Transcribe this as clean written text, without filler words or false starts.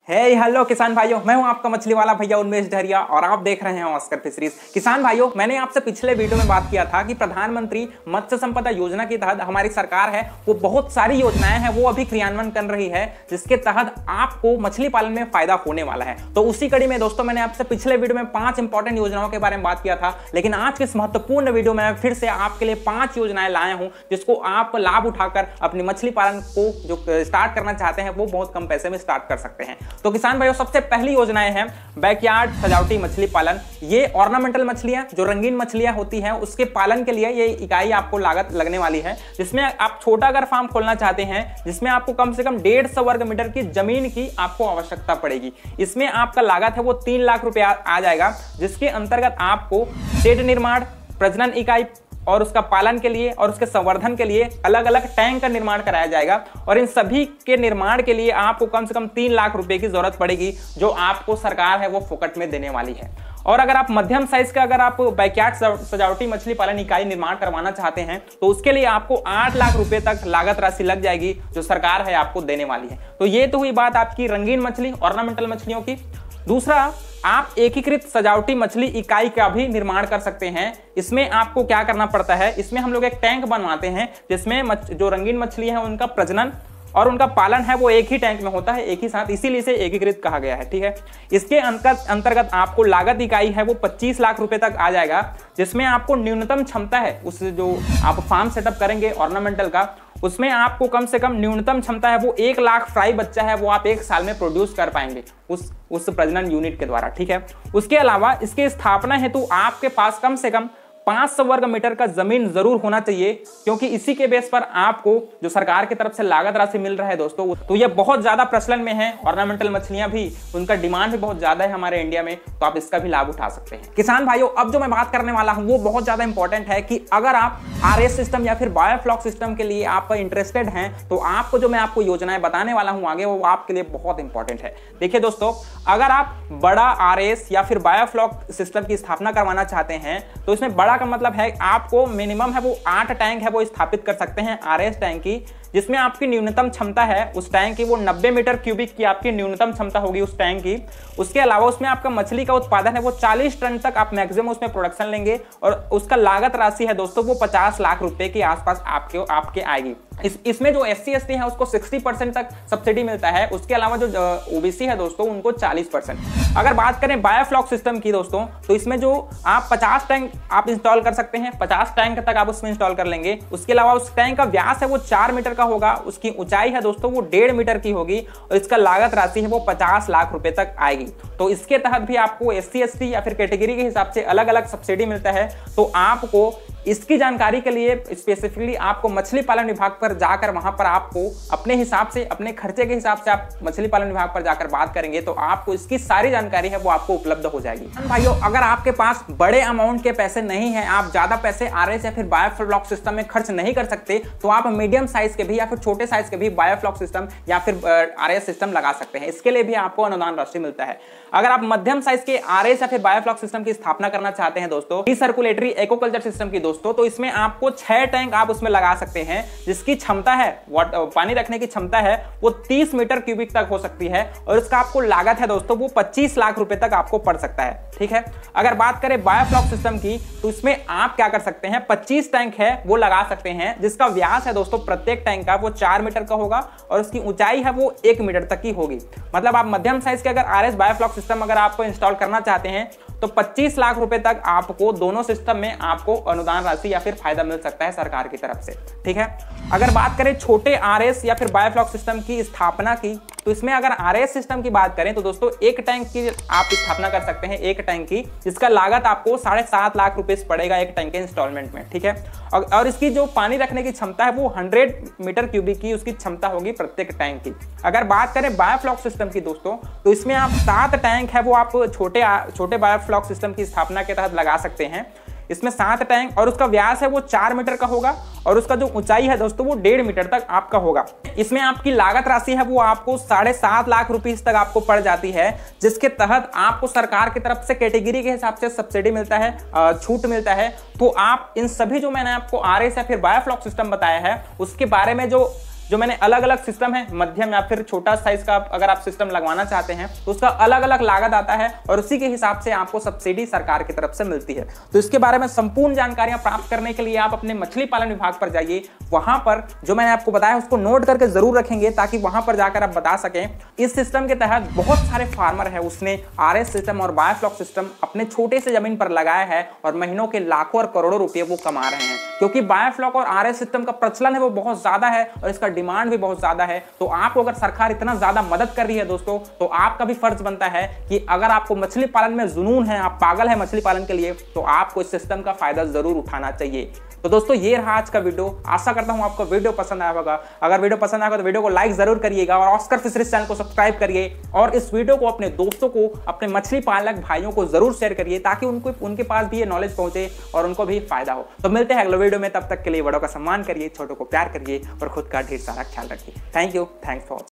Hello किसान भाइयों, मैं हूं आपका मछली वाला भैया उन्मेष डहरिया और आप देख रहे हैं ऑस्कर फिशरीज। किसान भाइयों, मैंने आपसे पिछले वीडियो में बात किया था कि प्रधानमंत्री मत्स्य संपदा योजना के तहत हमारी सरकार है वो बहुत सारी योजनाएं हैं वो अभी क्रियान्वयन कर रही है, जिसके तहत आपको मछली पालन में फायदा होने वाला है। तो उसी कड़ी में दोस्तों मैंने आपसे पिछले वीडियो में 5 इंपॉर्टेंट योजनाओं के बारे में बात किया था, लेकिन आज के इस महत्वपूर्ण वीडियो में फिर से आपके लिए 5 योजनाएं लाया हूं जिसको आप लाभ उठाकर अपनी मछली पालन को जो स्टार्ट करना चाहते हैं वो बहुत कम पैसे में स्टार्ट कर सकते हैं। तो किसान भाइयों, सबसे पहली योजनाएं हैं बैकयार्ड सजावटी मछली पालन। ये ऑर्नामेंटल मछलियां जो रंगीन मछलियां होती हैं उसके पालन के लिए ये इकाई आपको लागत लगने वाली है, जिसमें आप छोटा अगर फार्म खोलना चाहते हैं जिसमें आपको कम से कम 150 वर्ग मीटर की जमीन की आपको आवश्यकता पड़ेगी। इसमें आपका लागत है वो 3 लाख रुपया आ जाएगा, जिसके अंतर्गत आपको शेड निर्माण, प्रजनन इकाई और उसका पालन के लिए और उसके संवर्धन के लिए अलग अलग टैंक का निर्माण कराया जाएगा। और इन सभी के निर्माण के लिए आपको कम से कम 3 लाख रुपए की जरूरत पड़ेगी, जो आपको सरकार है वो फोकट में देने वाली है। और अगर आप मध्यम साइज का अगर आप बैकयार्ड सजावटी मछली पालन इकाई निर्माण करवाना चाहते हैं तो उसके लिए आपको 8 लाख रुपए तक लागत राशि लग जाएगी, जो सरकार है आपको देने वाली है। तो ये तो हुई बात आपकी रंगीन मछली ऑर्नामेंटल मछलियों की। दूसरा, आप एकीकृत सजावटी मछली इकाई का भी निर्माण कर सकते हैं। इसमें आपको क्या करना पड़ता है, इसमें हम लोग एक टैंक बनवाते हैं जिसमें जो रंगीन मछली है उनका प्रजनन और उनका पालन है वो एक ही टैंक में होता है, एक ही साथ, इसीलिए इसे एकीकृत कहा गया है। ठीक है, इसके अंतर्गत आपको लागत इकाई है वो 25 लाख रुपए तक आ जाएगा, जिसमें आपको न्यूनतम क्षमता है उस जो आप फार्म सेटअप करेंगे ऑर्नामेंटल का, उसमें आपको कम से कम न्यूनतम क्षमता है वो 1 लाख फ्राई बच्चा है वो आप 1 साल में प्रोड्यूस कर पाएंगे उस प्रजनन यूनिट के द्वारा। ठीक है, उसके अलावा इसकी स्थापना हेतु आपके पास कम से कम 500 वर्ग मीटर का जमीन जरूर होना चाहिए, क्योंकि इसी के बेस पर आपको जो सरकार की तरफ से लागत राशि मिल रहा है दोस्तों, तो ये बहुत ज्यादा प्रचलन में है। ऑर्नामेंटल मछलियां भी, उनका डिमांड भी बहुत ज्यादा है हमारे इंडिया में, तो आप इसका भी लाभ उठा सकते हैं। किसान भाइयों, अब जो मैं बात करने वाला हूं वो बहुत ज्यादा इंपॉर्टेंट है कि अगर आप आरएस सिस्टम या फिर बायोफ्लॉक सिस्टम के लिए आप इंटरेस्टेड हैं तो आपको जो मैं आपको योजनाएं बताने वाला हूं आगे, वो आपके लिए बहुत इंपॉर्टेंट है। देखिए दोस्तों, अगर आप बड़ा आरएस या फिर बायोफ्लॉक सिस्टम की स्थापना करवाना चाहते हैं तो इसमें बड़ा का मतलब है आपको मिनिमम है वो 8 टैंक है वो स्थापित कर सकते हैं आरएस टैंक की, जिसमें आपकी न्यूनतम क्षमता है उस टैंक की वो 90 मीटर क्यूबिक की आपकी न्यूनतम क्षमता होगी उस टैंक की। उसके अलावा उसमें आपका मछली का उत्पादन है वो 40 टन तक आप मैक्सिमम उसमें प्रोडक्शन लेंगे, और उसका लागत राशि है दोस्तों वो 50 लाख रुपए के आसपास आपके आएगी। इसमें जो SC/ST है उसको 60% तक सब्सिडी मिलता है। उसके अलावा जो OBC है दोस्तों उनको 40%। अगर बात करें बायोफ्लॉक सिस्टम की दोस्तों, तो इसमें जो आप 50 टैंक आप इंस्टॉल कर सकते हैं, 50 टैंक तक आप उसमें इंस्टॉल कर लेंगे। उसके अलावा उस टैंक का व्यास है वो 4 मीटर का होगा, उसकी ऊंचाई है दोस्तों वो 1.5 मीटर की होगी, और इसका लागत राशि है वो 50 लाख रुपए तक आएगी। तो इसके तहत भी आपको SC/ST या फिर कैटेगरी के हिसाब से अलग अलग सब्सिडी मिलता है। तो आपको इसकी जानकारी के लिए स्पेसिफिकली आपको मछली पालन विभाग पर जाकर वहां पर आपको अपने हिसाब से, अपने खर्चे के हिसाब से आप मछली पालन विभाग पर जाकर बात करेंगे तो आपको इसकी सारी जानकारी है वो आपको उपलब्ध हो जाएगी। भाइयों, अगर आपके पास बड़े अमाउंट के पैसे नहीं है, आप ज्यादा पैसे आरएस या फिर बायोफ्लॉक सिस्टम में खर्च नहीं कर सकते, तो आप मीडियम साइज के भी या फिर छोटे साइज के भी बायोफ्लॉक सिस्टम या फिर आरएस सिस्टम लगा सकते हैं। इसके लिए भी आपको अनुदान राशि मिलता है। अगर आप मध्यम साइज के आरएस या फिर बायोफ्लॉक सिस्टम की स्थापना करना चाहते हैं दोस्तों, रिसर्कुलेटरी एक्वाकल्चर सिस्टम की दोस्तों, तो इसमें आपको 6 टैंक आप उसमें लगा सकते हैं, जिसकी क्षमता है पानी रखने की क्षमता है वो 30 मीटर क्यूबिक तक हो सकती है, और इसका आपको लागत है दोस्तों वो 25 लाख रुपए तक आपको पड़ सकता है। ठीक है, अगर बात करें बायोफ्लॉक सिस्टम की तो इसमें आप क्या कर सकते हैं, 25 टैंक है वो लगा सकते हैं, जिसका व्यास है दोस्तों प्रत्येक टैंक का वो 4 मीटर का होगा, और उसकी ऊंचाई है वो 1 मीटर तक की होगी। मतलब आप मध्यम साइज के अगर आरएस बायोफ्लॉक सिस्टम अगर आप इंस्टॉल करना चाहते हैं तो 25 लाख रुपए तक आपको दोनों सिस्टम में आपको अनुदान राशि या फिर फायदा मिल सकता है सरकार की तरफ से। ठीक है, अगर बात करें छोटे आरएस या फिर बायोफ्लॉक सिस्टम की स्थापना की, तो इसमें अगर आरएस सिस्टम की बात करें तो दोस्तों 1 टैंक की आप स्थापना कर सकते हैं, 1 टैंक की, जिसका लागत आपको 7.5 लाख रुपए पड़ेगा 1 टैंक के इंस्टॉलमेंट में। ठीक है, और इसकी जो पानी रखने की क्षमता है वो 100 मीटर क्यूबिक की उसकी क्षमता होगी प्रत्येक टैंक की। अगर बात करें बायोफ्लॉक सिस्टम की दोस्तों, तो इसमें आप 7 टैंक है वो आप छोटे बायोफ्लॉक सिस्टम की स्थापना के तहत लगा सकते हैं। इसमें 7 टैंक, और उसका व्यास है वो 4 मीटर का होगा, और उसका जो ऊंचाई है दोस्तों वो 1.5 मीटर तक आपका होगा। इसमें आपकी लागत राशि है वो आपको 7.5 लाख रुपए तक आपको पड़ जाती है, जिसके तहत आपको सरकार की तरफ से कैटेगरी के हिसाब से सब्सिडी मिलता है, छूट मिलता है। तो आप इन सभी जो मैंने आपको आरएस या फिर बायोफ्लॉक सिस्टम बताया है उसके बारे में जो जो मैंने अलग अलग सिस्टम है, मध्यम या फिर छोटा साइज का अगर आप सिस्टम लगवाना चाहते हैं तो उसका अलग अलग लागत आता है और उसी के हिसाब से आपको सब्सिडी सरकार की तरफ से मिलती है। तो इसके बारे में संपूर्ण जानकारियां प्राप्त करने के लिए आप अपने मछली पालन विभाग पर जाइए। वहां पर जो मैंने आपको बताया उसको नोट करके जरूर रखेंगे ताकि वहां पर जाकर आप बता सकें। इस सिस्टम के तहत बहुत सारे फार्मर है उसने आरएस सिस्टम और बायोफ्लॉक सिस्टम अपने छोटे से जमीन पर लगाया है और महीनों के लाखों और करोड़ों रुपए वो कमा रहे हैं, क्योंकि बायोफ्लॉक और आरएस सिस्टम का प्रचलन है वो बहुत ज्यादा है और इसका डिमांड भी बहुत ज्यादा है। तो आपको अगर सरकार इतना ज्यादा मदद कर रही है दोस्तों, तो आपका भी फर्ज बनता है कि अगर आपको मछली पालन में जुनून है, आप पागल है मछली पालन के लिए, तो आपको इस सिस्टम का फायदा जरूर उठाना चाहिए। तो दोस्तों ये रहा आज का वीडियो। आशा करता हूं आपको वीडियो पसंद आया होगा। अगर वीडियो पसंद आएगा तो वीडियो को लाइक जरूर करिएगा और ऑस्कर फिशरीज चैनल को सब्सक्राइब करिए और इस वीडियो को अपने दोस्तों को, अपने मछली पालक भाइयों को जरूर शेयर करिए ताकि उनके पास भी ये नॉलेज पहुंचे और उनको भी फायदा हो। तो मिलते हैं अगले वीडियो में, तब तक के लिए बड़ों का सम्मान करिए, छोटों को प्यार करिए और खुद का ढेर सारा ख्याल रखिए। Thank you, thanks for